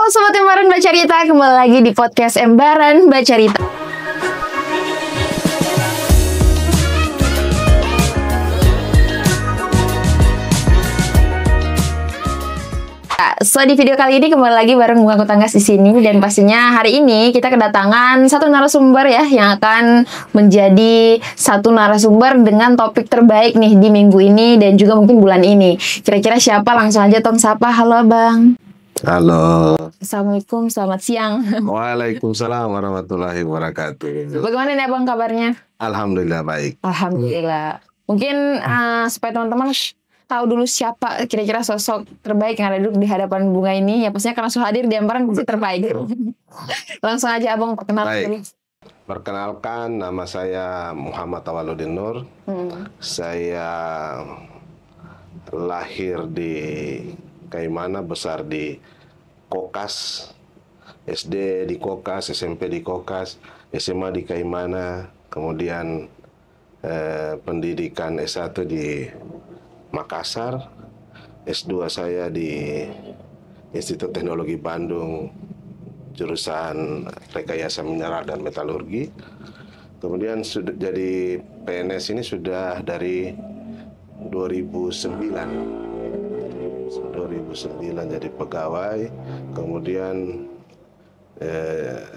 Halo Sobat Embaran Baca Cerita, kembali lagi di podcast Embaran Baca Cerita. So di video kali ini kembali lagi bareng Bunga Kutanggas di sini, dan pastinya hari ini kita kedatangan satu narasumber ya yang akan menjadi satu narasumber dengan topik terbaik nih di minggu ini dan juga mungkin bulan ini. Kira-kira siapa? Langsung aja tong sapa. Halo Bang. Halo. Assalamualaikum, selamat siang. Waalaikumsalam warahmatullahi wabarakatuh. Bagaimana nih Abang kabarnya? Alhamdulillah baik. Alhamdulillah. Mungkin supaya teman-teman tahu dulu siapa kira-kira sosok terbaik yang ada di hadapan Bunga ini. Ya pastinya karena sudah hadir di Embaran pasti terbaik. Langsung aja Abang perkenalkan dulu. Perkenalkan, nama saya Muhammad Awaludin Nur. Saya lahir di Kaimana, besar di Kokas, SD di Kokas, SMP di Kokas, SMA di Kaimana, kemudian pendidikan S1 di Makassar, S2 saya di Institut Teknologi Bandung, jurusan Rekayasa Mineral dan Metalurgi. Kemudian sudah jadi PNS ini sudah dari 2009 jadi pegawai, kemudian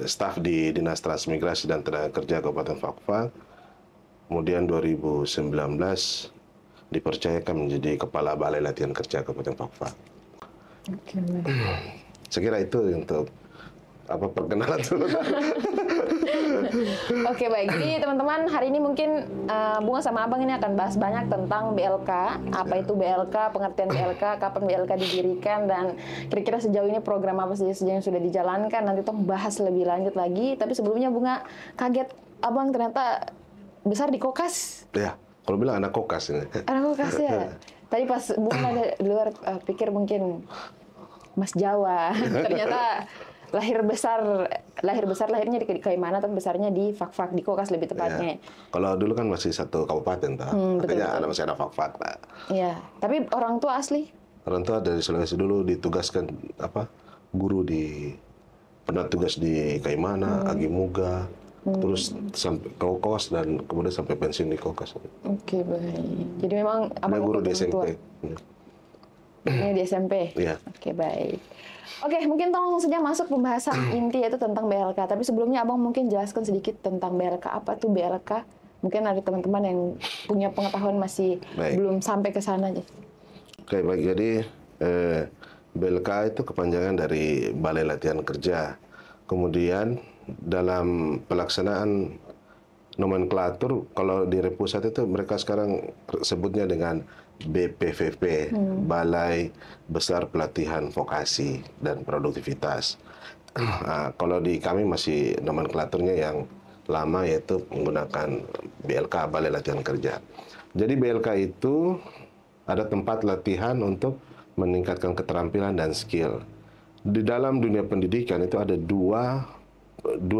staf di Dinas Transmigrasi dan Tenaga Kerja Kabupaten Fakfak. Kemudian 2019 dipercayakan menjadi Kepala Balai Latihan Kerja Kabupaten Fakfak. Oke. Sekira itu untuk perkenalan dulu. Oke, baik. Jadi teman-teman, hari ini mungkin Bunga sama Abang ini akan bahas banyak tentang BLK. Apa itu BLK, pengertian BLK, kapan BLK didirikan, dan kira-kira sejauh ini program apa saja yang sudah dijalankan. Nanti tong bahas lebih lanjut lagi. Tapi sebelumnya Bunga kaget, Abang ternyata besar di Kokas. Ya, kalau bilang anak Kokas ini. Anak Kokas ya. Tadi pas Bunga ada di luar pikir mungkin Mas Jawa. Ternyata lahirnya di Kaimana, tapi besarnya di Fakfak, di Kokas lebih tepatnya. Ya. Kalau dulu kan masih satu kabupaten, makanya anak masih ada Fakfak. Iya, tapi orang tua asli? Orang tua dari Sulawesi dulu ditugaskan pernah tugas di Kaimana, Agi Muga, terus sampai ke Kokas dan kemudian sampai pensiun di Kokas. Oke, baik. Jadi memang Abang guru di SMP. Ini di SMP? Iya. Oke, baik. Oke, mungkin tolong saja masuk pembahasan inti yaitu tentang BLK. Tapi sebelumnya Abang mungkin jelaskan sedikit tentang BLK. Apa tuh BLK? Mungkin ada teman-teman yang punya pengetahuan masih belum sampai ke sana aja. Oke, baik. Jadi BLK itu kepanjangan dari Balai Latihan Kerja. Kemudian dalam pelaksanaan nomenklatur, kalau di Repusat itu mereka sekarang sebutnya dengan BPVP, Balai Besar Pelatihan Vokasi dan Produktivitas. Nah, kalau di kami masih nomenklaturnya yang lama, yaitu menggunakan BLK, Balai Latihan Kerja. Jadi BLK itu ada tempat latihan untuk meningkatkan keterampilan dan skill. Di dalam dunia pendidikan itu ada dua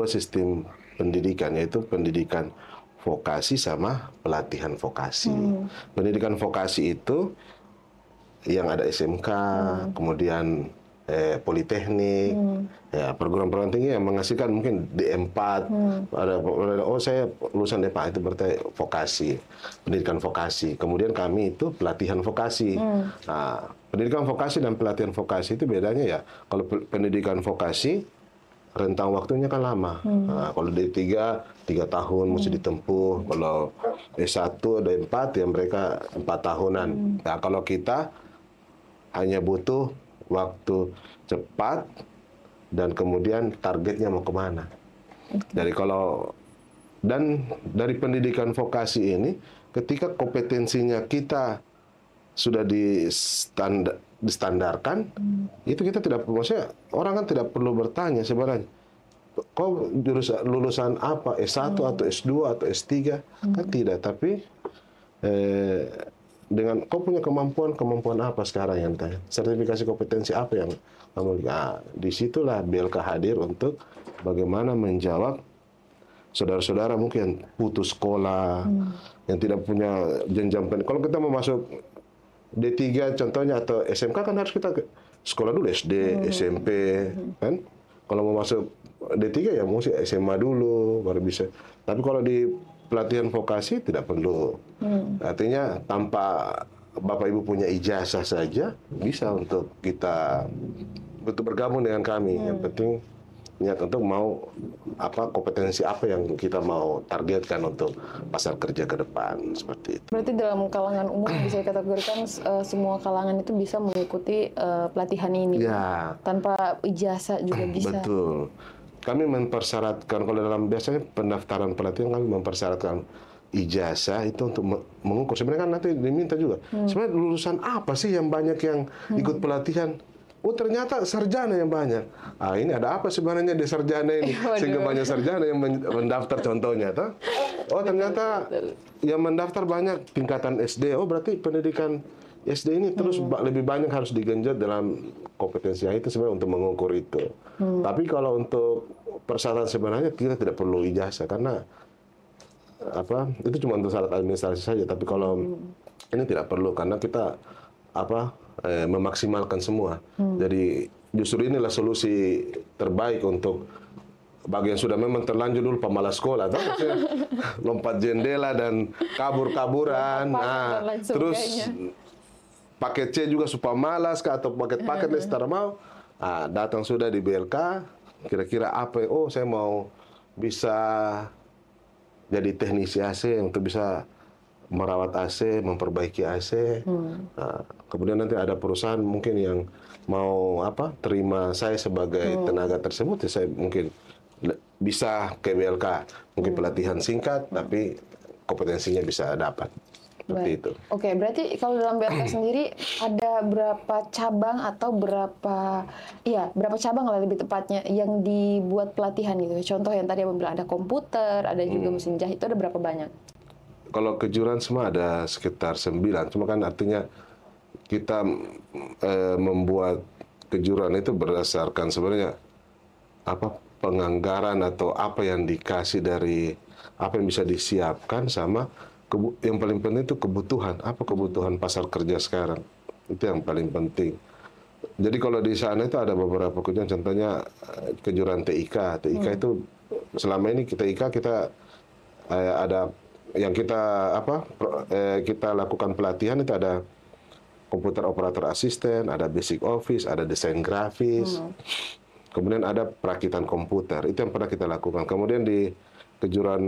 sistem pendidikan, yaitu pendidikan vokasi sama pelatihan vokasi. Pendidikan vokasi itu yang ada SMK, kemudian politeknik, ya perguruan-perguruan tinggi yang menghasilkan mungkin D4, saya lulusan D4, itu berarti vokasi, pendidikan vokasi. Kemudian kami itu pelatihan vokasi. Nah, pendidikan vokasi dan pelatihan vokasi itu bedanya ya, kalau pendidikan vokasi rentang waktunya kan lama. Nah, kalau D3 3 tahun mesti ditempuh. Kalau S1 ada 4 ya mereka 4 tahunan. Nah, kalau kita hanya butuh waktu cepat dan kemudian targetnya mau kemana. Dari pendidikan vokasi ini, ketika kompetensinya kita sudah distandarkan, itu kita tidak, maksudnya orang kan tidak perlu bertanya sebenarnya, kau lulusan apa, S1 atau S2 atau S3, kan tidak. Tapi dengan kau punya kemampuan apa sekarang yang ditanya, sertifikasi kompetensi apa yang kamu, disitulah BLK hadir untuk bagaimana menjawab saudara-saudara mungkin yang putus sekolah, yang tidak punya jenjang pendidikan. Kalau kita mau masuk D3 contohnya atau SMK kan harus kita sekolah dulu SD, SMP, kan? Kalau mau masuk D3 ya mesti SMA dulu baru bisa. Tapi kalau di pelatihan vokasi tidak perlu. Artinya tanpa Bapak Ibu punya ijazah saja bisa untuk kita untuk bergabung dengan kami. Yang penting niat untuk mau kompetensi apa yang kita mau targetkan untuk pasar kerja ke depan seperti itu. Berarti dalam kalangan umum bisa dikategorikan semua kalangan itu bisa mengikuti pelatihan ini. Ya. Tanpa ijazah juga bisa. Betul. Kami mempersyaratkan kalau dalam biasanya pendaftaran pelatihan kami mempersyaratkan ijazah itu untuk mengukur. Sebenarnya kan nanti diminta juga. Sebenarnya lulusan apa sih yang banyak yang ikut pelatihan? Oh ternyata sarjana yang banyak. Ini ada apa sebenarnya di sarjana ini? Sehingga banyak sarjana yang mendaftar contohnya. Toh? Oh ternyata yang mendaftar banyak tingkatan SD. Oh berarti pendidikan SD ini terus lebih banyak harus digenjot dalam kompetensi itu sebenarnya untuk mengukur itu. Tapi kalau untuk persyaratan sebenarnya kita tidak perlu ijazah karena itu cuma untuk syarat administrasi saja. Tapi kalau ini tidak perlu karena kita memaksimalkan semua. Jadi justru inilah solusi terbaik untuk bagi yang sudah memang terlanjur dulu pemalas sekolah, lompat jendela dan kabur-kaburan. Nah, terus paket C juga supaya malas atau paket-paket les tak mau. Datang sudah di BLK, kira-kira apa? Oh, saya mau bisa jadi teknisi AC untuk bisa merawat AC, memperbaiki AC. Kemudian nanti ada perusahaan mungkin yang mau terima saya sebagai tenaga tersebut, ya saya mungkin bisa ke BLK, mungkin pelatihan singkat, tapi kompetensinya bisa dapat. Seperti itu. Oke, berarti kalau dalam BLK sendiri ada berapa cabang atau berapa cabang lah lebih tepatnya yang dibuat pelatihan gitu. Contoh yang tadi Abang bilang ada komputer, ada juga mesin jahit, itu ada berapa banyak? Kalau kejuruan semua ada sekitar 9, cuma kan artinya kita membuat kejuruan itu berdasarkan sebenarnya penganggaran atau apa yang dikasih dari apa yang bisa disiapkan sama yang paling penting itu kebutuhan. Apa kebutuhan pasar kerja sekarang? Itu yang paling penting. Jadi kalau di sana itu ada beberapa kejuruan, contohnya kejuruan TIK. TIK itu selama ini TIK kita ada yang kita lakukan pelatihan itu ada komputer operator asisten, ada basic office, ada desain grafis, kemudian ada perakitan komputer. Itu yang pernah kita lakukan. Kemudian di kejuruan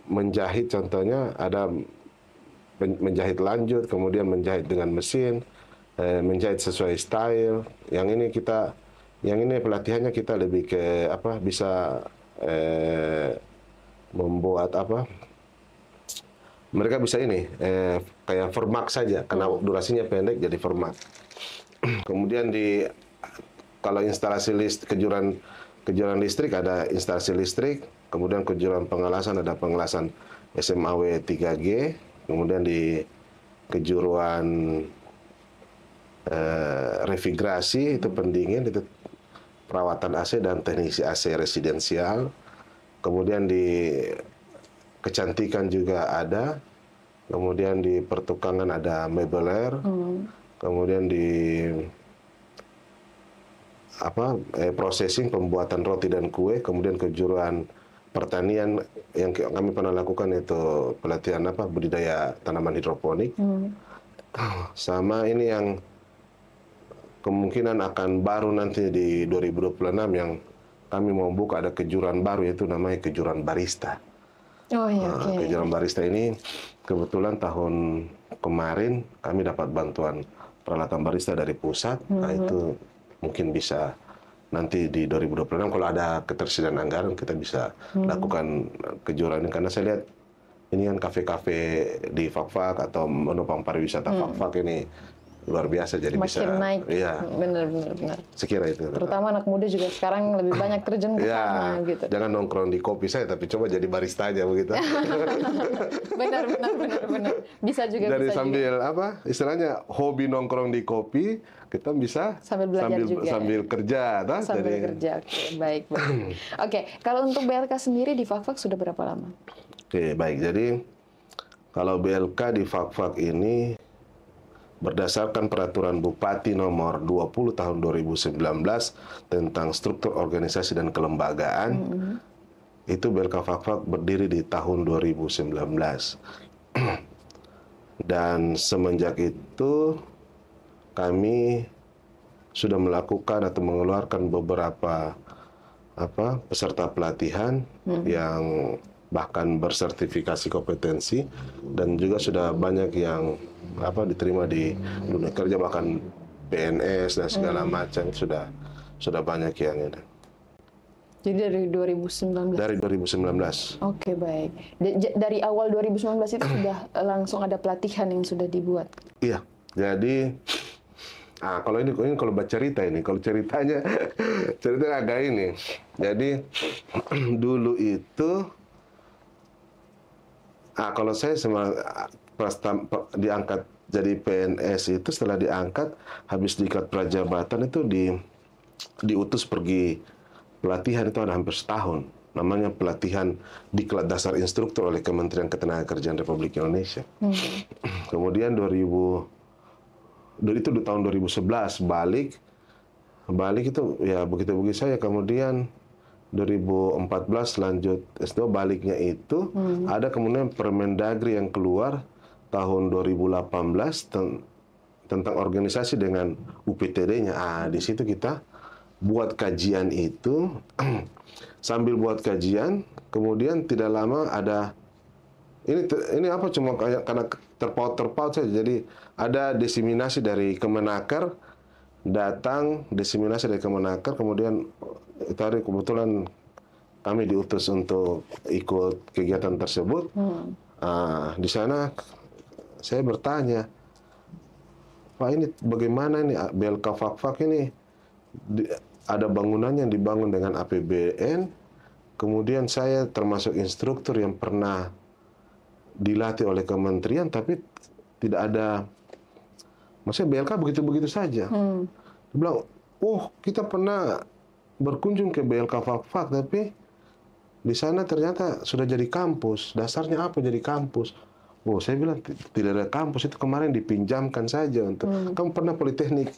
menjahit contohnya ada menjahit lanjut, kemudian menjahit dengan mesin, menjahit sesuai style. Yang ini pelatihannya kita lebih ke bisa membuat mereka bisa kayak formak saja karena durasinya pendek jadi formak. Kemudian kalau instalasi kejuruan listrik ada instalasi listrik, kemudian kejuruan pengelasan ada pengelasan SMAW 3G, kemudian di kejuruan refrigerasi itu pendingin, itu perawatan AC dan teknisi AC residensial, kemudian di kecantikan juga ada, kemudian di pertukangan ada mebeler, kemudian di processing pembuatan roti dan kue, kemudian kejuruan pertanian yang kami pernah lakukan itu pelatihan budidaya tanaman hidroponik. Sama ini yang kemungkinan akan baru nanti di 2026 yang kami mau buka, ada kejuruan baru yaitu namanya kejuruan barista. Oh iya, kejuruan barista ini kebetulan tahun kemarin kami dapat bantuan peralatan barista dari pusat. Nah itu mungkin bisa nanti di 2026 kalau ada ketersediaan anggaran kita bisa lakukan kejuruan ini, karena saya lihat ini kan kafe-kafe di Fak-Fak atau menopang pariwisata Fak-Fak ini luar biasa, jadi makin bisa naik. Iya. Benar. Sekira itu. Terutama anak muda juga sekarang lebih banyak terjun ke sana gitu. Jangan nongkrong di kopi saya, tapi coba jadi barista aja begitu. benar. Bisa juga. Jadi bisa sambil juga. Istilahnya hobi nongkrong di kopi, kita bisa sambil belajar juga. Sambil kerja, sambil kerja. Oke, baik. Oke, kalau untuk BLK sendiri di Fak-Fak sudah berapa lama? Oke, baik. Jadi kalau BLK di Fak-Fak ini berdasarkan peraturan Bupati nomor 20 tahun 2019 tentang struktur organisasi dan kelembagaan, itu BLK Fakfak berdiri di tahun 2019. Dan semenjak itu kami sudah melakukan atau mengeluarkan beberapa peserta pelatihan yang bahkan bersertifikasi kompetensi, dan juga sudah banyak yang diterima di dunia kerja, bahkan PNS dan segala macam sudah banyak yang ini. Jadi dari 2019? Dari 2019. Oke, baik. Dari awal 2019 itu sudah langsung ada pelatihan yang sudah dibuat? Iya, jadi kalau ini kalau baca cerita ini, kalau ceritanya agak ini. Jadi dulu itu, kalau saya diangkat jadi PNS itu, setelah diangkat, habis diikat prajabatan itu diutus pergi pelatihan, itu ada hampir setahun. Namanya pelatihan Diklat Dasar Instruktur oleh Kementerian Ketenagakerjaan Republik Indonesia. Kemudian itu di tahun 2011 balik itu ya begitu saya. Kemudian 2014 lanjut S2, baliknya itu ada kemudian Permendagri yang keluar tahun 2018 tentang organisasi dengan UPTD-nya. Di situ kita buat kajian itu. Sambil buat kajian, kemudian tidak lama ada ini cuma karena terpaut saja. Jadi ada diseminasi dari Kemenaker, kemudian tadi kebetulan kami diutus untuk ikut kegiatan tersebut. Di sana saya bertanya, Pak, ini bagaimana ini BLK Fakfak ini ada bangunan yang dibangun dengan APBN, kemudian saya termasuk instruktur yang pernah dilatih oleh kementerian, tapi tidak ada, maksudnya BLK begitu-begitu saja. Dia bilang, kita pernah berkunjung ke BLK Fakfak, tapi di sana ternyata sudah jadi kampus. Dasarnya apa jadi kampus? Saya bilang tidak ada kampus, itu kemarin dipinjamkan saja untuk. Kamu pernah politeknik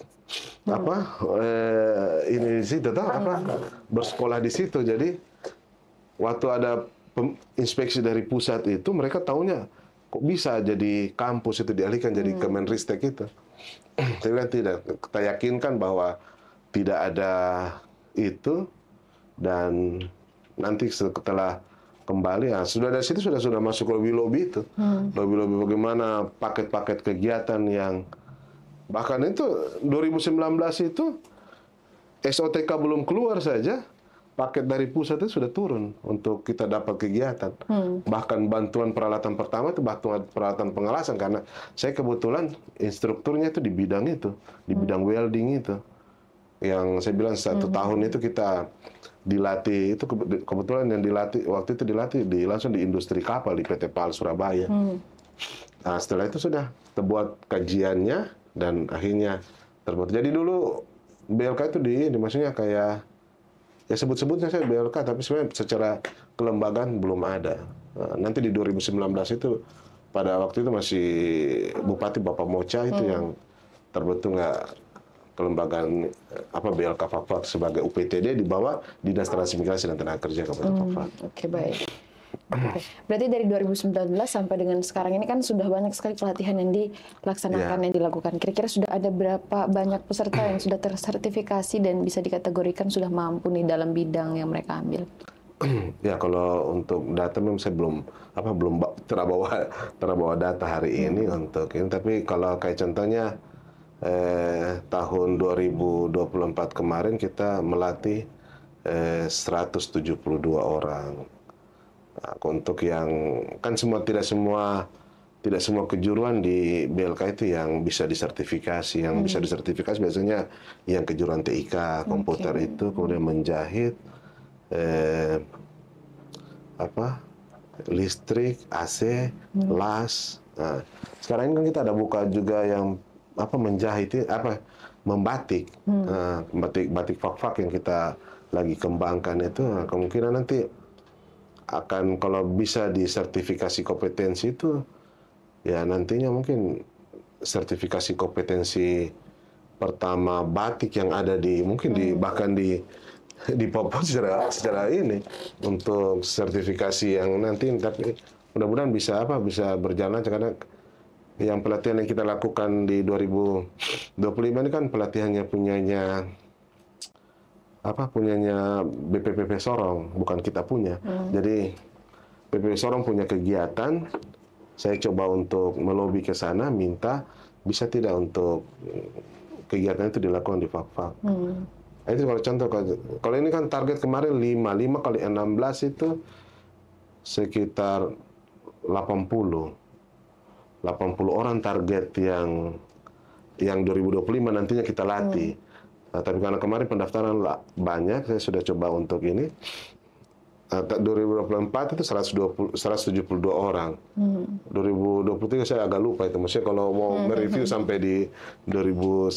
ini di situ bersekolah di situ. Jadi waktu ada inspeksi dari pusat itu, mereka tahunya kok bisa jadi kampus itu dialihkan jadi Kemenristek itu. Saya bilang tidak, kita yakinkan bahwa tidak ada itu, dan nanti setelah kembali sudah dari situ sudah masuk lobby itu. Lobby bagaimana paket-paket kegiatan yang bahkan itu 2019 itu SOTK belum keluar saja, paket dari pusat itu sudah turun untuk kita dapat kegiatan. Bahkan bantuan peralatan pertama itu bantuan peralatan pengelasan, karena saya kebetulan instrukturnya itu di bidang itu, di bidang welding itu. Yang saya bilang 1 tahun itu kita dilatih, itu kebetulan yang dilatih waktu itu langsung di industri kapal di PT PAL Surabaya. Setelah itu sudah terbuat kajiannya dan akhirnya terbuat. Jadi dulu BLK itu maksudnya kayak ya sebut-sebutnya saya BLK, tapi sebenarnya secara kelembagaan belum ada. Nanti di 2019 itu pada waktu itu masih Bupati Bapak Mocha itu yang terbentuk kelembagaan BLK Fakfak sebagai UPTD di bawah Dinas Transmigrasi dan Tenaga Kerja Kabupaten Fakfak. Oke, baik. Berarti dari 2019 sampai dengan sekarang ini kan sudah banyak sekali pelatihan yang dilaksanakan, yang dilakukan. Kira-kira sudah ada berapa banyak peserta yang sudah tersertifikasi dan bisa dikategorikan sudah mampu nih dalam bidang yang mereka ambil? Ya, kalau untuk data memang saya belum terbawa data hari ini untuk ini. Tapi kalau kayak contohnya tahun 2024 kemarin kita melatih 172 orang. Untuk yang kan tidak semua kejuruan di BLK itu yang bisa disertifikasi. Yang bisa disertifikasi biasanya yang kejuruan TIK, komputer itu, kemudian menjahit, listrik, AC, las. Sekarang ini kan kita ada buka juga yang menjahit, membatik, batik Fakfak yang kita lagi kembangkan itu. Kemungkinan nanti akan, kalau bisa disertifikasi kompetensi itu, ya nantinya mungkin sertifikasi kompetensi pertama batik yang ada di mungkin di bahkan di Papua secara ini untuk sertifikasi yang nanti, tapi mudah-mudahan bisa bisa berjalan karena yang pelatihan yang kita lakukan di 2025 ini kan pelatihannya punyanya BPPP Sorong, bukan kita punya. Jadi BPPP Sorong punya kegiatan, saya coba untuk melobi ke sana, minta bisa tidak untuk kegiatan itu dilakukan di Fak-Fak. Itu kalau contoh, kalau ini kan target kemarin 5 kali 16 itu sekitar 80 orang target yang 2025 nantinya kita latih. Nah, tapi karena kemarin pendaftaran banyak, saya sudah coba untuk ini. 2024 itu 172 orang. 2023 saya agak lupa itu. Maksudnya kalau mau mereview sampai di 2019.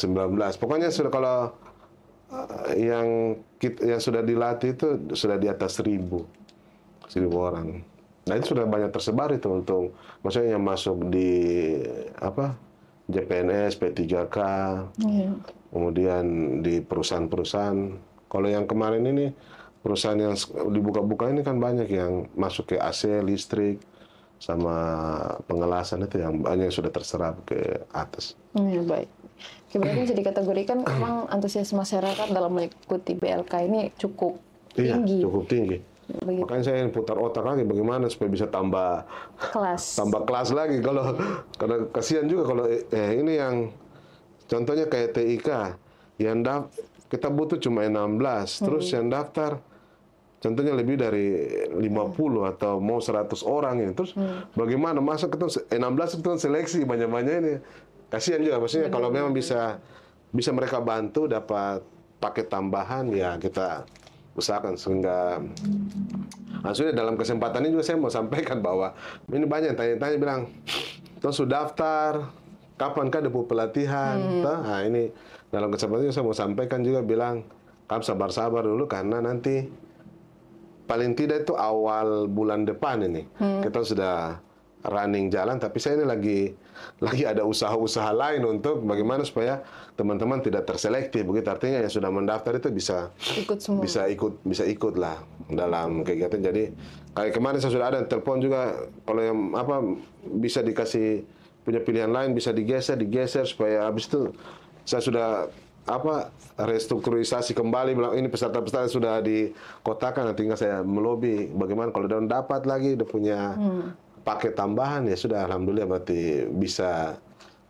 Pokoknya sudah kalau yang sudah dilatih itu sudah di atas 1.000 orang. Nah itu sudah banyak tersebar itu untuk maksudnya yang masuk di JPNS, P3K, kemudian di perusahaan-perusahaan. Kalau yang kemarin ini perusahaan yang dibuka-buka ini kan banyak yang masuk ke AC, listrik, sama pengelasan itu yang banyak yang sudah terserap ke atas. Baik. Oke, berarti bisa dikategorikan memang antusias masyarakat dalam mengikuti BLK ini cukup tinggi. Iya, cukup tinggi. Begitu. Makanya saya putar otak lagi bagaimana supaya bisa tambah kelas lagi karena kasihan juga kalau ini yang contohnya kayak TIK yang kita butuh cuma 16 terus yang daftar contohnya lebih dari 50 atau mau 100 orang ini terus bagaimana masa kita 16 itu seleksi banyak-banyak ini kasihan juga maksudnya kalau memang bisa mereka bantu dapat paket tambahan ya kita usahakan sehingga maksudnya dalam kesempatan ini juga saya mau sampaikan bahwa ini banyak tanya-tanya bilang terus sudah daftar kapan kan ada pelatihan nah ini dalam kesempatan ini saya mau sampaikan juga bilang kamu sabar-sabar dulu karena nanti paling tidak itu awal bulan depan ini kita sudah running jalan tapi saya ini lagi ada usaha-usaha lain untuk bagaimana supaya teman-teman tidak terselektif begitu artinya yang sudah mendaftar itu bisa ikut lah dalam kegiatan. Jadi kayak kemarin saya sudah ada telepon juga kalau yang bisa dikasih punya pilihan lain bisa digeser supaya habis itu saya sudah restrukturisasi kembali bilang ini peserta-peserta sudah dikotakan nanti tinggal saya melobi bagaimana kalau dapat lagi udah punya paket tambahan ya sudah alhamdulillah berarti bisa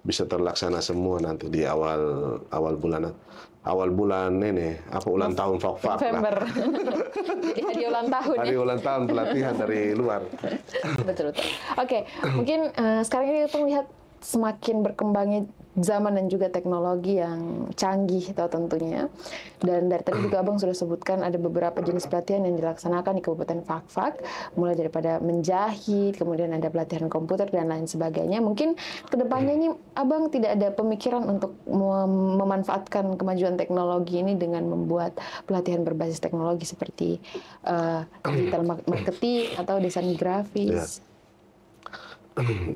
terlaksana semua nanti di awal bulan ini ulang tahun Fak-Fak November. Di ulang tahun hari ulang tahun pelatihan dari luar. Betul. Oke, mungkin sekarang ini kita melihat semakin berkembangnya zaman dan juga teknologi yang canggih tentunya. Dan dari tadi juga Abang sudah sebutkan ada beberapa jenis pelatihan yang dilaksanakan di Kabupaten Fak-Fak, mulai daripada menjahit, kemudian ada pelatihan komputer dan lain sebagainya. Mungkin kedepannya ini Abang tidak ada pemikiran untuk memanfaatkan kemajuan teknologi ini dengan membuat pelatihan berbasis teknologi seperti digital marketing atau desain grafis.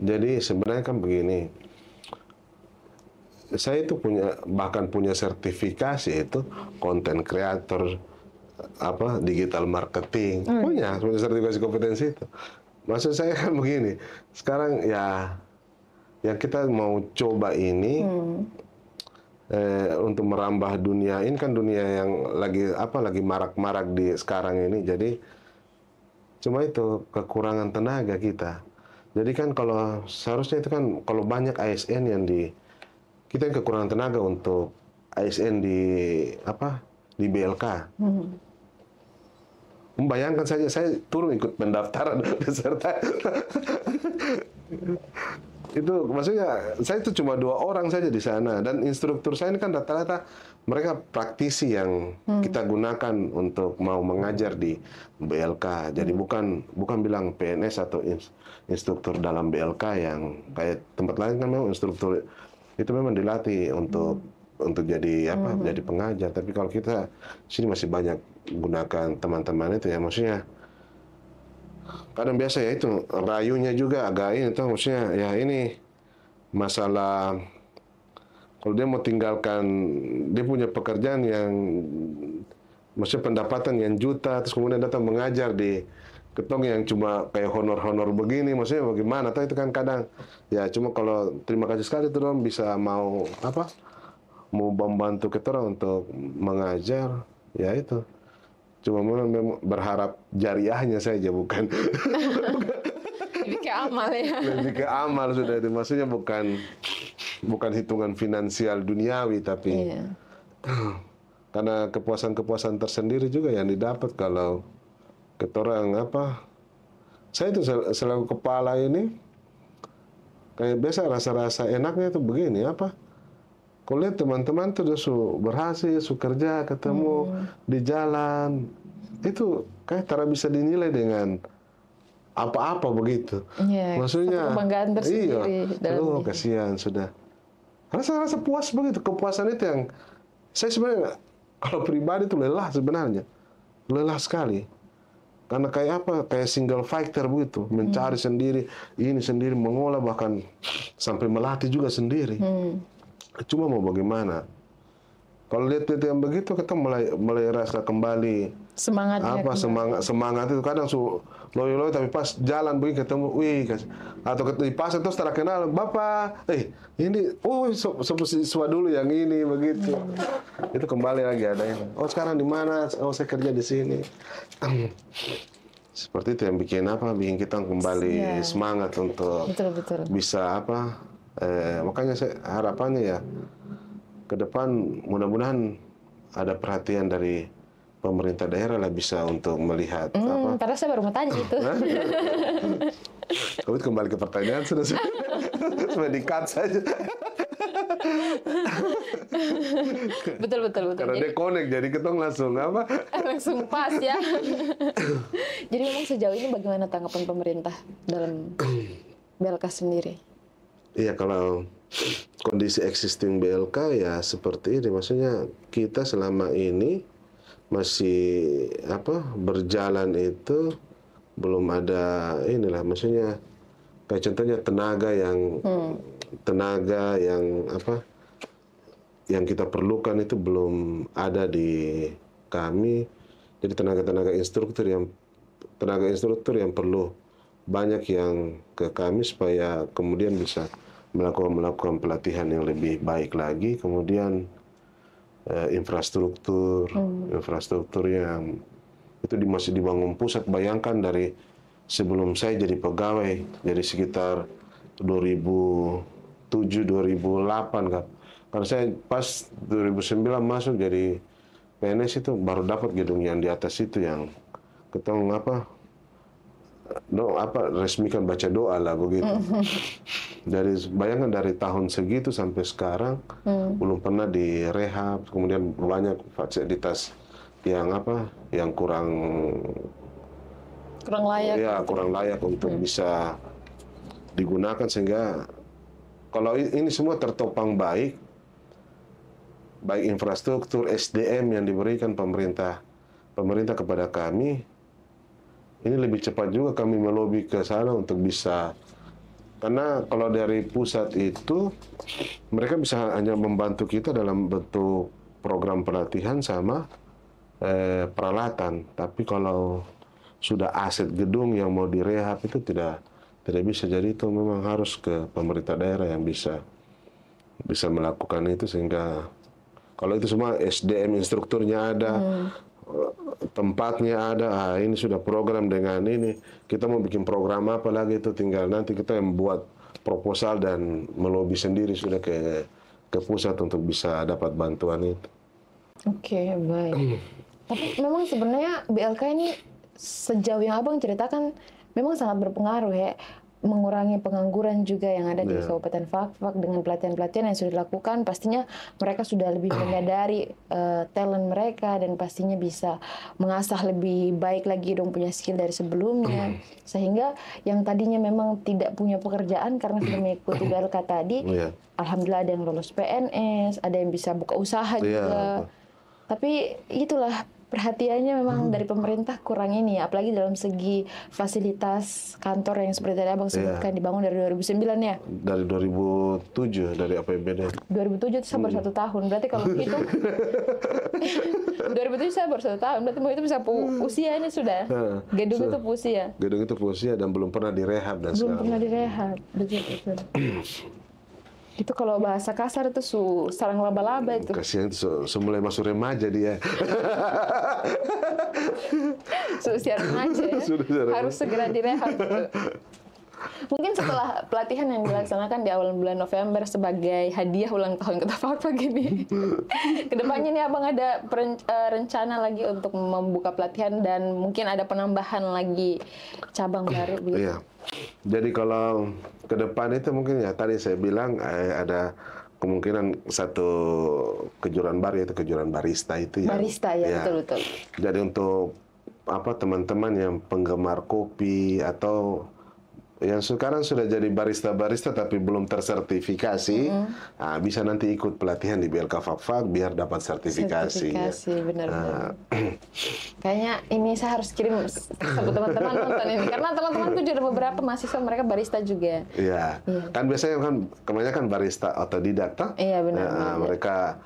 Jadi sebenarnya kan begini, saya itu bahkan punya sertifikasi itu konten kreator digital marketing punya sertifikasi kompetensi itu. Maksud saya kan begini, sekarang ya yang kita mau coba ini untuk merambah dunia ini kan dunia yang lagi marak-marak di sekarang ini. Jadi cuma itu kekurangan tenaga kita. Jadi kan kalau seharusnya itu kan kalau banyak ASN yang kita yang kekurangan tenaga untuk ASN di BLK. Membayangkan saja saya turun ikut pendaftaran peserta. Itu maksudnya saya itu cuma 2 orang saja di sana dan instruktur saya ini kan rata-rata mereka praktisi yang kita gunakan untuk mau mengajar di BLK. Jadi bukan bilang PNS atau instruktur dalam BLK yang kayak tempat lain kan memang instruktur itu memang dilatih untuk jadi jadi pengajar. Tapi kalau kita sini masih banyak gunakan teman-teman itu ya maksudnya kadang biasa ya itu rayunya juga agak ini tuh maksudnya ya ini masalah kalau dia mau tinggalkan, dia punya pekerjaan yang maksudnya pendapatan yang juta, terus kemudian datang mengajar di ketong yang cuma kayak honor-honor begini, maksudnya bagaimana? Atau itu kan kadang ya cuma kalau terima kasih sekali tuh dong bisa mau apa? Mau membantu kita orang untuk mengajar, ya itu. Cuma memang berharap jariahnya saja bukan Lebih ke amal ya. lebih ke amal sudah. Maksudnya bukan hitungan finansial duniawi tapi Iya. karena kepuasan-kepuasan tersendiri juga yang didapat kalau ketorang apa, saya itu selalu kepala ini kayak biasa rasa-rasa enaknya itu begini apa, kalau lihat teman-teman tuh udah berhasil, kerja, ketemu di jalan, itu kayak tak bisa dinilai dengan apa-apa begitu. Iya, Maksudnya, satu kebanggaan tersendiri iya, dalam diri. kasihan sudah. Rasa-rasa puas begitu, kepuasan itu yang saya sebenarnya kalau pribadi itu lelah sebenarnya, lelah sekali. Karena kayak apa, kayak single fighter begitu, mencari sendiri, ini sendiri, mengolah bahkan sampai melatih juga sendiri. Cuma mau bagaimana? Kalau lihat yang begitu, kita mulai rasa kembali Semangatnya apa semangat itu kadang loyo tapi pas jalan begini ketemu, wih, atau di pasar terus tak kenal, bapak, ini, siswa dulu yang ini begitu. Itu kembali lagi ada ini. Oh sekarang di mana? Oh saya kerja di sini. Seperti itu yang bikin kita kembali semangat untuk betul. bisa apa? Makanya saya harapannya ya ke depan mudah-mudahan ada perhatian dari pemerintah daerah lah bisa untuk melihat apa. Padahal saya baru mau tanya itu. Kamu kembali ke pertanyaan sudah di-cut saja. betul. Karena dia connect jadi ketong langsung apa? Langsung pas ya. Jadi memang sejauh ini bagaimana tanggapan pemerintah dalam BLK sendiri? Iya, kalau kondisi existing BLK ya seperti ini, maksudnya kita selama ini masih apa berjalan itu belum ada inilah, maksudnya kayak contohnya tenaga yang apa yang kita perlukan itu belum ada di kami. Jadi tenaga instruktur yang perlu banyak yang ke kami supaya kemudian bisa melakukan pelatihan yang lebih baik lagi. Kemudian infrastruktur yang itu masih dibangun pusat. Bayangkan dari sebelum saya jadi pegawai, jadi sekitar 2007-2008 kan. Karena saya pas 2009 masuk jadi PNS itu baru dapat gedung yang di atas itu yang ketemu resmikan baca doa lah begitu. Bayangkan dari tahun segitu sampai sekarang belum pernah direhab, kemudian banyak fasilitas yang kurang layak. Ya, kurang layak untuk bisa digunakan, sehingga kalau ini semua tertopang baik infrastruktur, SDM yang diberikan pemerintah kepada kami, ini lebih cepat juga kami melobi ke sana untuk bisa, karena kalau dari pusat itu mereka bisa hanya membantu kita dalam bentuk program pelatihan sama peralatan, tapi kalau sudah aset gedung yang mau direhab itu tidak bisa. Jadi itu memang harus ke pemerintah daerah yang bisa melakukan itu, sehingga kalau itu semua SDM instrukturnya ada, tempatnya ada, ini sudah program dengan ini, kita mau bikin program apa lagi itu tinggal nanti kita yang buat proposal dan melobi sendiri sudah ke pusat untuk bisa dapat bantuan itu. Oke, baik. Tapi memang sebenarnya BLK ini sejauh yang Abang ceritakan memang sangat berpengaruh ya, mengurangi pengangguran juga yang ada di Kabupaten Fakfak dengan pelatihan-pelatihan yang sudah dilakukan. Pastinya mereka sudah lebih menyadari talent mereka dan pastinya bisa mengasah lebih baik lagi dong punya skill dari sebelumnya, sehingga yang tadinya memang tidak punya pekerjaan karena sudah mengikuti BLK tadi, alhamdulillah ada yang lolos PNS, ada yang bisa buka usaha juga. Tapi itulah perhatiannya memang dari pemerintah kurang ini ya, apalagi dalam segi fasilitas kantor yang seperti tadi Abang sebutkan dibangun dari 2009 ya. Dari 2007 dari APBD. 2007 itu saya baru 1 tahun. Berarti kalau itu 2007 saya baru 1 tahun. Berarti itu bisa usia ini sudah. Gedung itu usia. Gedung itu usia dan belum pernah direhab dan Belum pernah direhab. Betul. Itu kalau bahasa kasar itu sarang laba-laba itu. Kasihan itu mulai masuk remaja dia. Usia remaja ya. Harus segera direhab gitu. Mungkin setelah pelatihan yang dilaksanakan di awal bulan November sebagai hadiah ulang tahun Kota Fakfak ini, kedepannya nih Abang ada rencana lagi untuk membuka pelatihan dan mungkin ada penambahan lagi cabang baru begitu? Iya. Jadi kalau ke depan itu mungkin ya tadi saya bilang ada kemungkinan satu kejuaraan baru, yaitu kejuaraan barista itu ya. Barista ya, betul. Jadi untuk teman-teman yang penggemar kopi atau yang sekarang sudah jadi barista-barista tapi belum tersertifikasi, bisa nanti ikut pelatihan di BLK Fakfak biar dapat sertifikasi. Benar-benar. Kayaknya ini saya harus kirim satu teman-teman nonton ini, karena teman-teman tuh ada beberapa mahasiswa mereka barista juga. Iya. Kan biasanya kan kebanyakan barista otodidak, toh? Iya benar. Mereka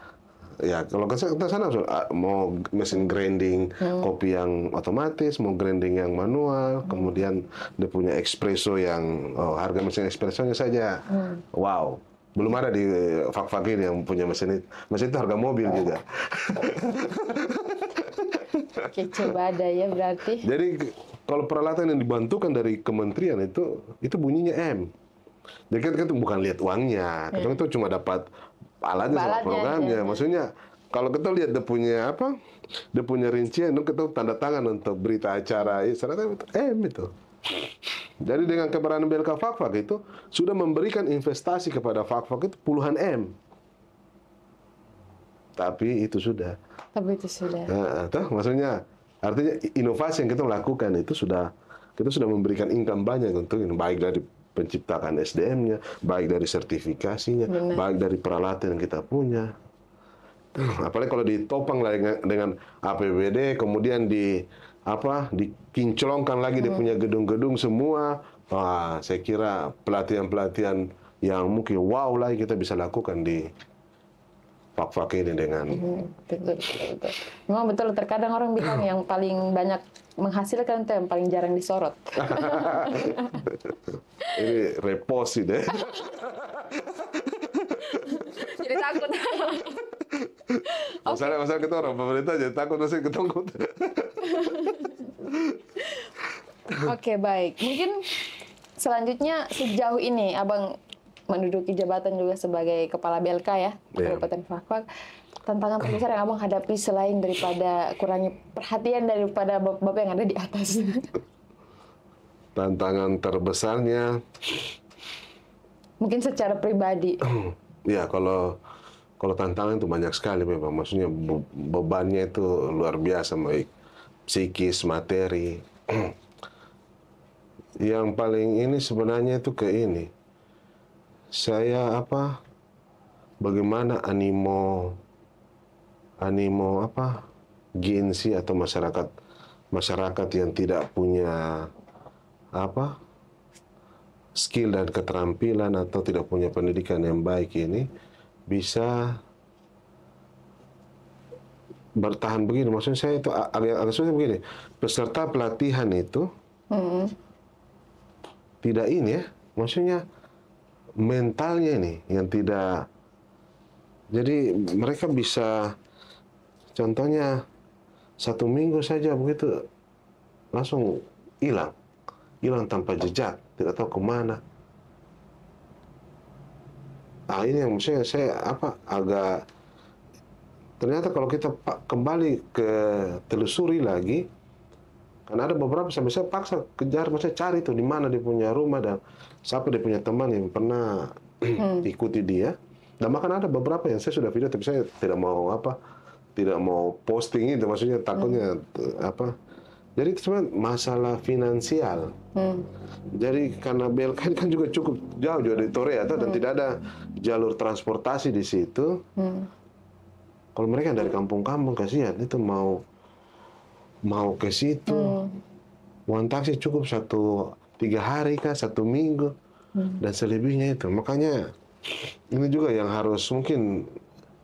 ya kalau ke sana mau mesin grinding kopi yang otomatis, mau grinding yang manual, kemudian dia punya espresso yang harga mesin espressonya saja wow, belum ada di Fakfak ini yang punya mesin itu. Mesin itu harga mobil juga. Oke, coba ada ya berarti. Jadi kalau peralatan yang dibantukan dari kementerian itu bunyinya M. Jadi kan itu bukan lihat uangnya, kita itu cuma dapat alatnya sama programnya. Maksudnya kalau kita lihat dia punya rincian, kita tanda tangan untuk berita acara, ternyata itu M itu. Jadi dengan keberadaan BLK Fakfak itu sudah memberikan investasi kepada Fakfak itu puluhan M. Tapi itu sudah. Maksudnya artinya inovasi yang kita lakukan itu kita sudah memberikan income banyak untuk ini, baik dari penciptakan SDM-nya, baik dari sertifikasinya, baik dari peralatan yang kita punya. Apalagi kalau ditopang dengan APBD, kemudian dikinclongkan lagi dia punya gedung-gedung semua. Wah, saya kira pelatihan-pelatihan yang mungkin wow lagi kita bisa lakukan di Fakfak ini dengan betul. Memang betul, terkadang orang bilang yang paling banyak menghasilkan itu yang paling jarang disorot. Ini repost deh. Jadi takut. Masalah kita orang pemerintah jadi takut masih ketangkut. Oke, baik. Mungkin selanjutnya sejauh ini Abang menduduki jabatan juga sebagai Kepala BLK ya, Kabupaten Fakfak. Tantangan terbesar yang Abang hadapi selain daripada kurangnya perhatian daripada bapak yang ada di atas. Tantangan terbesarnya mungkin secara pribadi. Ya, kalau tantangan itu banyak sekali memang. Maksudnya bebannya itu luar biasa, baik psikis, materi. Yang paling ini sebenarnya itu saya bagaimana animo gengsi atau masyarakat yang tidak punya skill dan keterampilan atau tidak punya pendidikan yang baik ini bisa bertahan begini. Maksudnya saya itu agak susah begini. Peserta pelatihan itu tidak ini ya, maksudnya mentalnya ini yang tidak. Jadi mereka bisa, contohnya 1 minggu saja begitu langsung hilang tanpa jejak, tidak tahu kemana. Ini yang saya agak, ternyata kalau kita kembali ke telusuri lagi, kan ada beberapa saya paksa kejar, maksudnya cari tuh di mana dia punya rumah dan siapa dia punya teman yang pernah ikuti dia. Dan bahkan ada beberapa yang saya sudah video tapi saya tidak mau posting itu, maksudnya takutnya Jadi itu cuma masalah finansial. Jadi karena BLK kan juga cukup jauh dari Torea dan tidak ada jalur transportasi di situ. Kalau mereka dari kampung-kampung, kasihan itu mau mau ke situ. Uang taksi cukup 3 hari kah, 1 minggu, dan selebihnya itu. Makanya ini juga yang harus mungkin,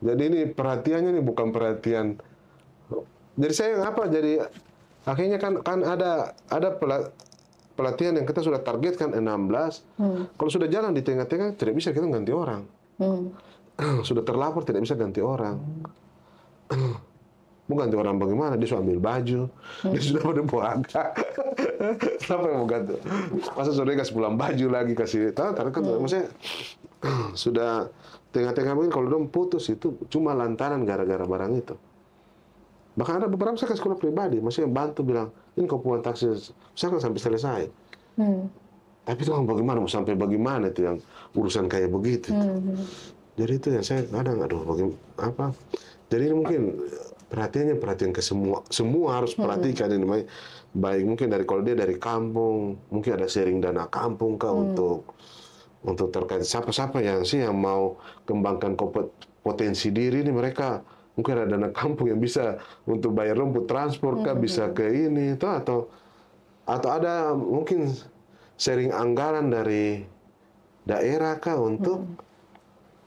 jadi ini perhatiannya nih bukan perhatian. Jadi saya apa? Jadi akhirnya kan ada pelatihan yang kita sudah targetkan 16. Kalau sudah jalan di tengah-tengah tidak bisa kita ganti orang. Sudah terlapor tidak bisa ganti orang. Mau ganti orang bagaimana? Dia sudah ambil baju, dia sudah pada buaga. Kenapa yang mau ganti? Masa sudah kasih pulang baju lagi, kasih tahu? Kan maksudnya sudah tengah-tengah mungkin kalau dong putus itu cuma lantaran gara-gara barang itu. Bahkan ada beberapa saya ke sekolah pribadi, maksudnya bantu bilang, ini kau pulang taksi, saya kan sampai selesai. Tapi itu bagaimana, mau sampai bagaimana itu yang urusan kayak begitu. Jadi itu yang saya kadang, aduh bagaimana, apa. Jadi ini mungkin perhatian ke semua harus perhatikan ini, baik mungkin kalau dia dari kampung, mungkin ada sharing dana kampung kah untuk terkait siapa-siapa yang mau kembangkan potensi diri ini, mereka mungkin ada dana kampung yang bisa untuk bayar rumput transport kah, bisa ke ini atau ada mungkin sharing anggaran dari daerah kah untuk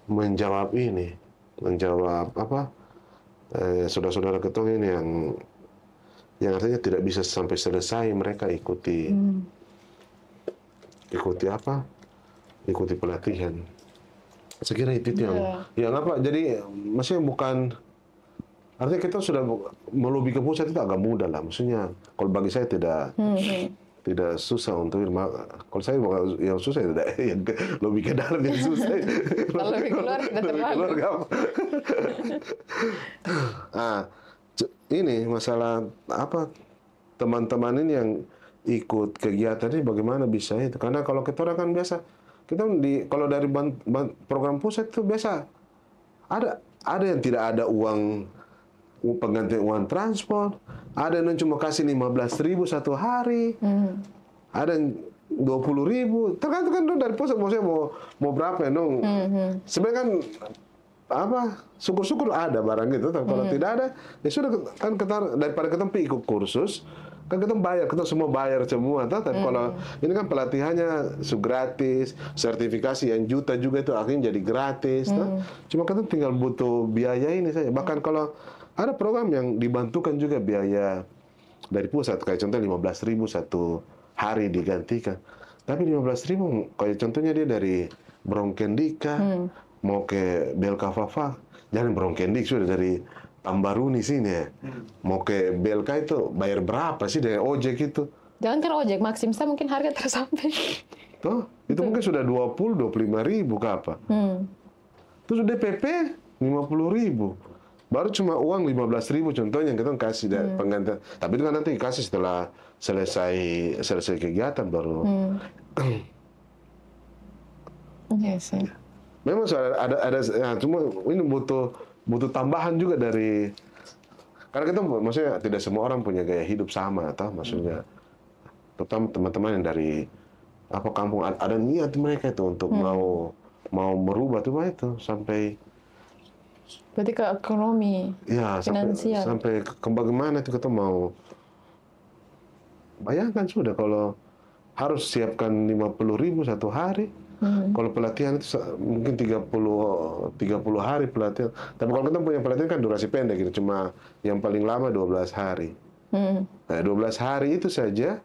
menjawab apa saudara-saudara ketong ini yang artinya tidak bisa sampai selesai mereka ikuti pelatihan. Saya kira itu yang apa, jadi maksudnya bukan artinya kita sudah melobi ke pusat itu agak mudah lah, maksudnya kalau bagi saya tidak susah untuk kalau saya yang susah tidak yang lebih ke dalam yang susah. Kalau lebih keluar tidak terlalu. Ini masalah apa, teman-teman ini yang ikut kegiatan ini bagaimana bisa itu, karena kalau kita orang kan biasa kita kalau dari program pusat itu biasa ada yang tidak ada uang penggantian uang transport, ada yang cuma kasih 15.000 satu hari, ada yang 20.000, tergantung kan dari pusat maksudnya mau berapa ya dong. Sebenarnya kan apa, syukur-syukur ada barang gitu, kalau tidak ada ya sudah kan kita daripada kita ikut kursus kan kita bayar, kita semua bayar semua, tapi kalau ini kan pelatihannya gratis, sertifikasi yang juta juga itu akhirnya jadi gratis, cuma kita tinggal butuh biaya ini saja. Bahkan kalau ada program yang dibantukan juga biaya dari pusat, kayak contoh 15.000 satu hari digantikan, tapi 15.000 kayak contohnya dia dari Bronkendik mau ke BLK Fafa, jangan Bronkendik sudah dari Tambaruni sini ya. Mau ke BLK itu bayar berapa sih dengan ojek itu? Jangan kan ojek, Maximsa mungkin harga tersampai. Tuh, itu mungkin sudah 25.000 ke apa? Terus DPP 50.000. Baru cuma uang 15.000 contohnya yang kita kasih dari penggantian. Tapi itu kan nanti kasih setelah selesai kegiatan baru. Iya sih. Memang ada cuma ini butuh tambahan juga dari, karena kita maksudnya tidak semua orang punya gaya hidup sama, atau maksudnya terutama teman-teman yang dari apa kampung ada niat mereka itu untuk mau merubah tuh itu sampai berarti ke ekonomi, ya finansial sampai ke bagaimana itu kita mau bayangkan sudah kalau harus siapkan 50.000 satu hari. Kalau pelatihan itu mungkin 30 hari pelatihan. Tapi kalau kita punya pelatihan kan durasi pendek gitu, cuma yang paling lama 12 hari. Nah, 12 hari itu saja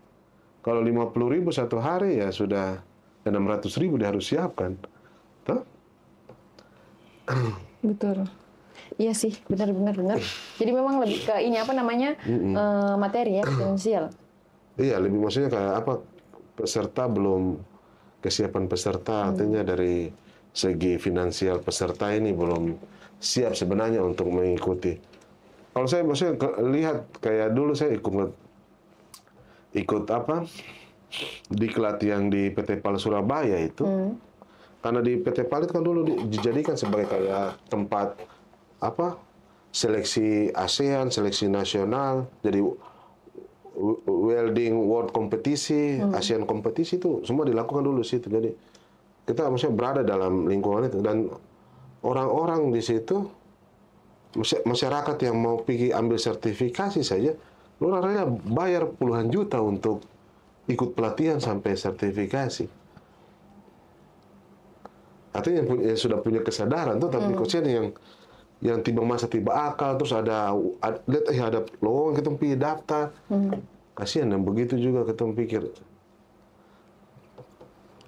kalau 50.000 satu hari ya sudah 600.000 dia harus siapkan. Tuh? Betul. Iya sih, benar. Jadi memang lebih ke ini apa namanya materi ya, finansial. Iya, lebih maksudnya kayak apa, peserta belum, kesiapan peserta artinya dari segi finansial peserta ini belum siap sebenarnya untuk mengikuti. Kalau saya maksudnya lihat kayak dulu saya ikut apa diklat yang di PT PAL Surabaya itu, karena di PT PAL itu kan dulu dijadikan sebagai kayak tempat apa seleksi ASEAN, seleksi nasional, jadi welding world kompetisi, ASEAN kompetisi itu semua dilakukan dulu situ. Jadi kita maksudnya berada dalam lingkungan itu, dan orang-orang di situ, masyarakat yang mau pergi ambil sertifikasi saja Orang rela bayar puluhan juta untuk ikut pelatihan sampai sertifikasi. Artinya yang sudah punya kesadaran tuh, tapi kocen yang tiba masa tiba akal, terus lihat ada lowongan kita pergi daftar. Kasihan yang begitu juga kita pikir.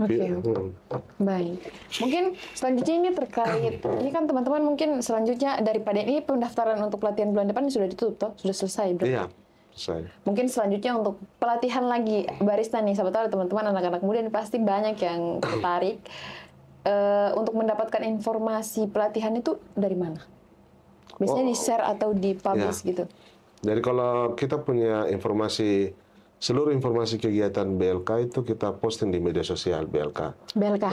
Oke. Baik. Mungkin selanjutnya ini terkait, ini kan teman-teman mungkin selanjutnya daripada ini pendaftaran untuk pelatihan bulan depan sudah ditutup toh? Sudah selesai berarti? Iya, selesai. Mungkin selanjutnya untuk pelatihan lagi barista nih, siapa tahu teman-teman anak-anak muda ini pasti banyak yang tertarik untuk mendapatkan informasi pelatihan itu dari mana? Biasanya di-share atau di-publish gitu? Jadi kalau kita punya seluruh informasi kegiatan BLK itu kita posting di media sosial BLK. BLK,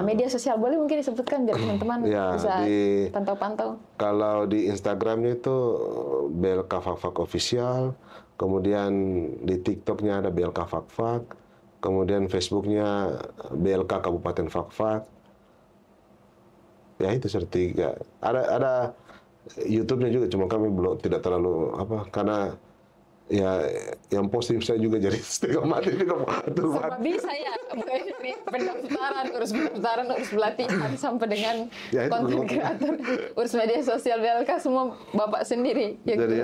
media sosial boleh mungkin disebutkan biar teman-teman bisa pantau-pantau. Kalau di Instagramnya itu BLK Fakfak Official, kemudian di TikToknya ada BLK Fakfak, kemudian Facebooknya BLK Kabupaten Fakfak. Ya itu seperti ada YouTube-nya juga, cuma kami belum tidak terlalu karena ya yang posting saya juga jadi setengah mati juga. Sama bisa ya, mulai dari pendaftaran, urus pelatihan sampai dengan konten kreator, urus media sosial BLK semua Bapak sendiri. Jadi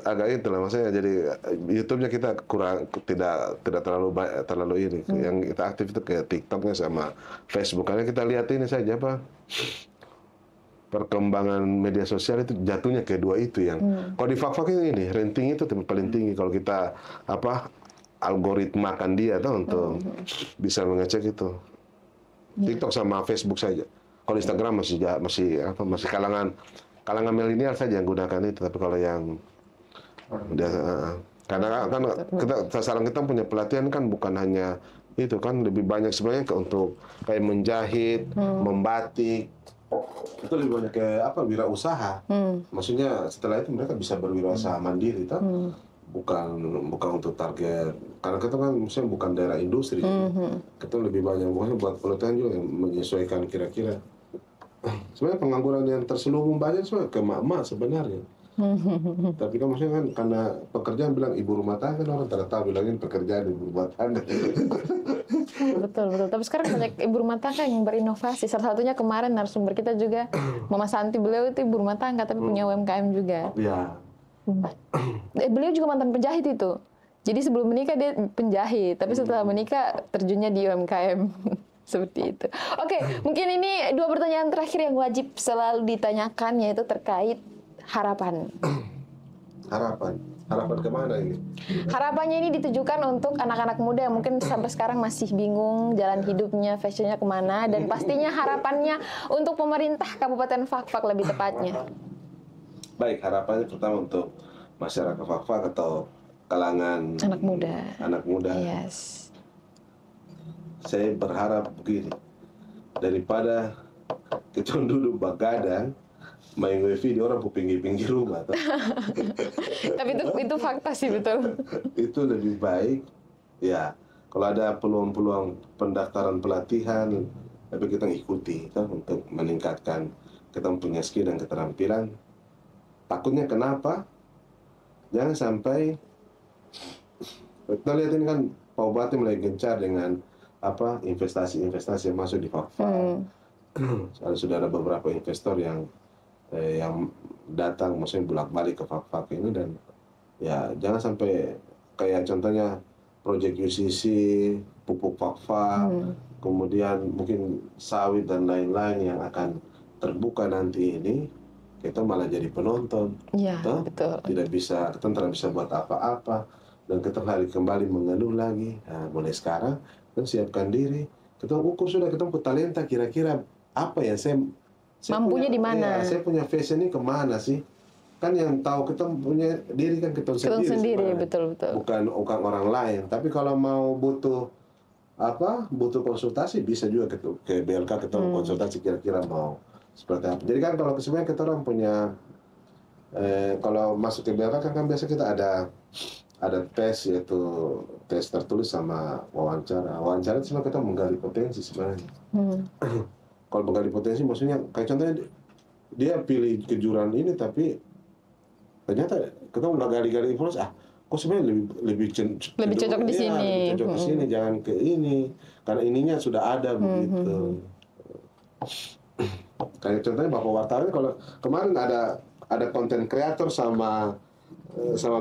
agak itulah maksudnya. Jadi YouTube-nya kita tidak terlalu ini. Yang kita aktif itu kayak TikTok-nya sama Facebook. Karena kita lihat ini saja perkembangan media sosial itu jatuhnya kedua itu yang kalau di Fakfak ini rating itu paling tinggi kalau kita algoritmakan dia untuk bisa mengecek itu. TikTok sama Facebook saja. Kalau Instagram masih kalangan milenial saja yang gunakan itu, tapi kalau yang karena kan sasaran kita punya pelatihan kan bukan hanya itu kan, lebih banyak sebenarnya untuk kayak menjahit, membatik. Itu lebih banyak ke wirausaha. Maksudnya setelah itu mereka bisa berwirausaha mandiri, bukan untuk target. Karena kita kan maksudnya bukan daerah industri. Kita lebih banyak buat pelatihan juga yang menyesuaikan kira-kira. Sebenarnya pengangguran yang terselubung banyak sebenarnya ke emak-emak sebenarnya. Tapi kan maksudnya kan karena pekerjaan bilang ibu rumah tangga, kan orang tidak tahu bilangin pekerjaan ibu rumah tangga. Betul. Tapi sekarang banyak ibu rumah tangga yang berinovasi. Salah satunya kemarin narasumber kita juga, Mama Santi, beliau itu ibu rumah tangga tapi punya UMKM juga. Iya. Beliau juga mantan penjahit itu. Jadi sebelum menikah dia penjahit, tapi setelah menikah terjunnya di UMKM. Seperti itu. Oke, mungkin ini 2 pertanyaan terakhir yang wajib selalu ditanyakan, yaitu terkait harapan. Harapan kemana ini? Harapannya ini ditujukan untuk anak-anak muda yang mungkin sampai sekarang masih bingung jalan hidupnya, fashionnya kemana, dan pastinya harapannya untuk pemerintah Kabupaten Fakfak lebih tepatnya. Baik, harapannya pertama untuk masyarakat Fakfak atau kalangan anak muda. Yes. Saya berharap begini, daripada kita duduk begadang main wifi di orang pinggir-pinggir rumah. Tapi itu fakta sih, betul. Itu lebih baik ya kalau ada peluang-peluang pendaftaran pelatihan, tapi kita ikuti untuk meningkatkan kita punya skill dan keterampilan. Takutnya kenapa? Jangan sampai kita lihat ini kan Pak Bupati mulai gencar dengan investasi yang masuk di Fakfak. Sudah ada beberapa investor yang datang, maksudnya bolak-balik ke Fakfak ini, dan ya jangan sampai kayak contohnya proyek UCC, pupuk Fakfak, kemudian mungkin sawit dan lain-lain yang akan terbuka nanti ini, kita malah jadi penonton. Iya, betul. Kita tidak bisa buat apa-apa, dan kita hari kembali mengeluh lagi. Nah, mulai sekarang kan siapkan diri, kita ukur sudah, kita punya talenta kira-kira apa yang saya mampunya di mana? Saya punya fashion ini kemana sih? Kan yang tahu kita punya diri kan kita sendiri. Betul. Bukan orang lain. Tapi kalau mau butuh konsultasi bisa juga ke BLK kita konsultasi kira-kira mau seperti apa. Jadi kan kalau sebenarnya kita orang punya kalau masuk ke BLK kan biasa kita ada tes, yaitu tes tertulis sama wawancara. Wawancara itu sebenarnya kita menggali potensi sebenarnya. Kalau menggali potensi maksudnya kayak contohnya dia pilih kejuaraan ini, tapi ternyata kita udah gali-gali informasi, kok sebenarnya Lebih cocok di sini. Lebih cocok di sini, jangan ke ini, karena ininya sudah ada begitu. Kayak contohnya Bapak wartawan, kalau kemarin ada konten kreator sama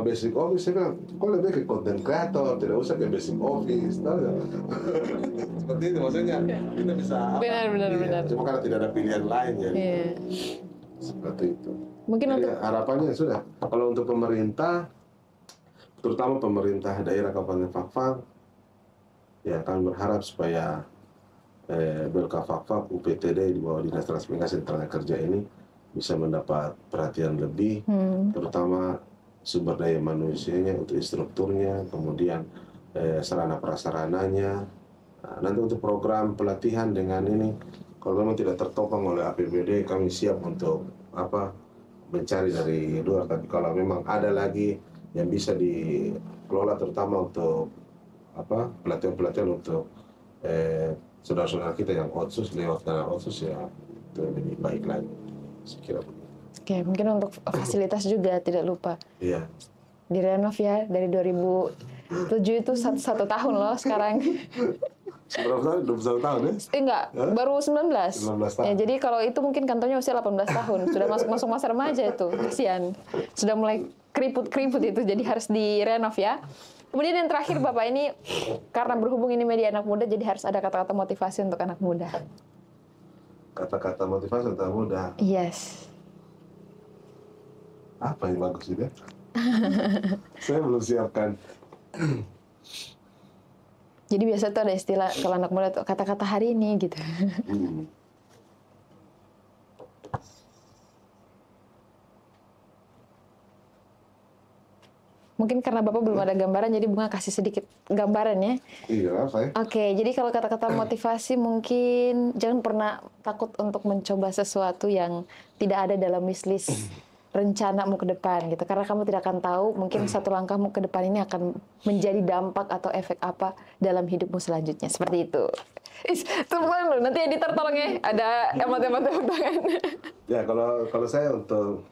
basic office, saya bilang, kok lebih ke konten kreator, tidak usah ke basic office, tahu nggak? Seperti itu maksudnya, kita bisa Benar. cuma karena tidak ada pilihan lain ya. Seperti itu. Mungkin jadi untuk harapannya sudah, kalau untuk pemerintah, terutama pemerintah daerah Kabupaten Fakfak, ya kami berharap supaya BLK Fakfak UPTD di bawah Dinas Transmigrasi dan Tenaga Kerja ini bisa mendapat perhatian lebih, terutama sumber daya manusianya, untuk instrukturnya, kemudian sarana prasarananya. Nah, nanti untuk program pelatihan dengan ini, kalau memang tidak tertopang oleh APBD, kami siap untuk mencari dari luar. Tapi kalau memang ada lagi yang bisa dikelola, terutama untuk pelatihan untuk saudara-saudara kita yang otsus, lewat dana otsus, ya itu lebih baik lagi, saya kira. Oke, mungkin untuk fasilitas juga tidak lupa. Iya. Direnov ya, dari 2007 itu satu tahun loh sekarang. Seberapa tahun? 21 tahun ya? Enggak, baru 19. 19 tahun. Ya, jadi kalau itu mungkin kantornya usia 18 tahun. Sudah masuk masa remaja itu, kasihan. Sudah mulai keriput-keriput itu, jadi harus direnov ya. Kemudian yang terakhir Bapak, ini karena berhubung ini media anak muda, jadi harus ada kata-kata motivasi untuk anak muda. Kata-kata motivasi untuk anak muda? Yes. Apa yang bagus juga? Saya belum siapkan. Jadi biasa tuh ada istilah kalau anak muda tuh kata-kata hari ini gitu. Mungkin karena Bapak belum ada gambaran, jadi Bunga kasih sedikit gambaran ya. Iya, saya. Oke, jadi kalau kata-kata motivasi mungkin jangan pernah takut untuk mencoba sesuatu yang tidak ada dalam wishlist rencanamu ke depan gitu. Karena kamu tidak akan tahu mungkin satu langkahmu ke depan ini akan menjadi dampak atau efek apa dalam hidupmu selanjutnya. Seperti itu. Tepuk loh, nanti editor tolong ya, ada emot-emot tepuk tangan. Ya, kalau saya untuk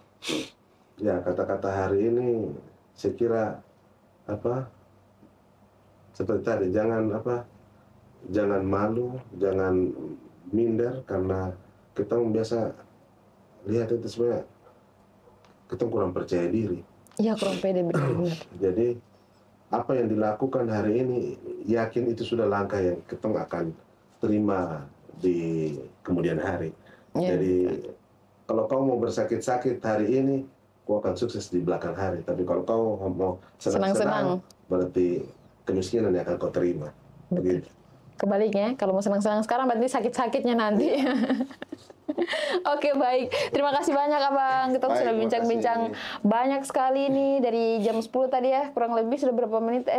kata-kata hari ini, saya kira seperti tadi, jangan malu, jangan minder, karena kita biasa lihat itu sebenarnya kita kurang percaya diri. Iya, kurang pede, benar-benar. Jadi apa yang dilakukan hari ini, yakin itu sudah langkah yang kita akan terima di kemudian hari. Jadi kalau kau mau bersakit-sakit hari ini, kau akan sukses di belakang hari. Tapi kalau kau mau senang-senang, berarti kemiskinan yang akan kau terima. Begitu. Kebaliknya, kalau mau senang-senang sekarang, berarti sakit-sakitnya nanti. Oke, baik. Terima kasih banyak Abang. Kita sudah bincang-bincang banyak sekali nih dari jam 10 tadi ya. Kurang lebih sudah berapa menit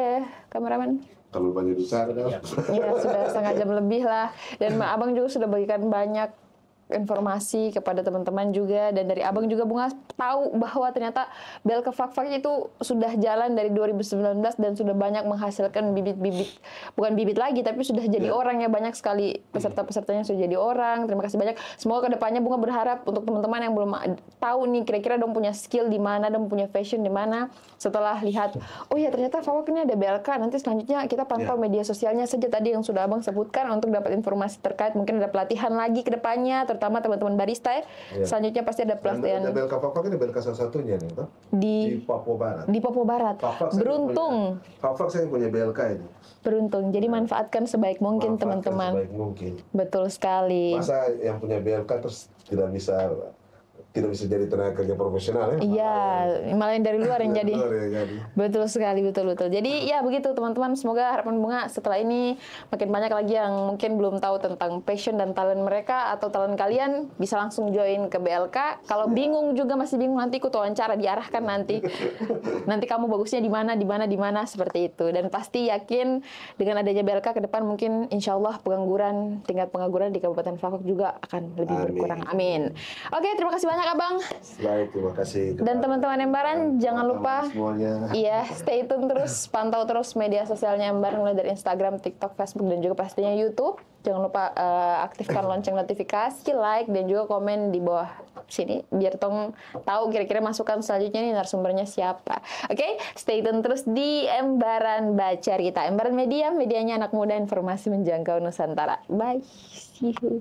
kameramen? Kalau banyak besar kan? Iya, sudah setengah jam lebih lah. Dan Abang juga sudah bagikan banyak informasi kepada teman-teman juga, dan dari Abang juga Bunga tahu bahwa ternyata BLK Fakfak itu sudah jalan dari 2019 dan sudah banyak menghasilkan bibit-bibit, bukan bibit lagi tapi sudah jadi orang ya, banyak sekali peserta-pesertanya sudah jadi orang. Terima kasih banyak. Semoga kedepannya Bunga berharap untuk teman-teman yang belum tahu nih kira-kira dong punya skill di mana, dong punya fashion di mana, setelah lihat oh ya ternyata Fakfak ini ada BLK, nanti selanjutnya kita pantau media sosialnya saja tadi yang sudah Abang sebutkan untuk dapat informasi terkait, mungkin ada pelatihan lagi kedepannya, terutama teman-teman barista ya. Selanjutnya pasti ada pelatihan. Dan BLK Fakfak ini BLK salah satunya nih, Pak. Di Papua Barat. Di Papua Barat. Beruntung. Fakfak saya punya BLK ini. Beruntung. Jadi manfaatkan sebaik mungkin teman-teman. Sebaik mungkin. Betul sekali. Masa yang punya BLK terus tidak bisa jadi tenaga kerja profesional ya? Iya, malah yang dari luar yang jadi. Jadi. Betul sekali, betul. Jadi ya begitu teman-teman, semoga harapan Bunga setelah ini makin banyak lagi yang mungkin belum tahu tentang passion dan talent mereka atau talent kalian, bisa langsung join ke BLK. Kalau bingung juga, masih bingung, nanti ikut wawancara, diarahkan nanti. Nanti kamu bagusnya di mana seperti itu. Dan pasti yakin dengan adanya BLK ke depan mungkin insya Allah tingkat pengangguran di Kabupaten Fakfak juga akan lebih berkurang. Amin. Oke, terima kasih banyak banyak Abang. Baik, terima kasih. Dan teman-teman Embaran jangan lupa semuanya. iya, stay tune terus, pantau terus media sosialnya Embaran mulai dari Instagram, TikTok, Facebook dan juga pastinya YouTube. Jangan lupa aktifkan lonceng notifikasi, like dan juga komen di bawah sini biar tong tahu kira-kira masukan selanjutnya nih narasumbernya siapa. Oke, stay tune terus di Embaran Baca Rita. Embaran Media, medianya anak muda, informasi menjangkau Nusantara. Bye. See you.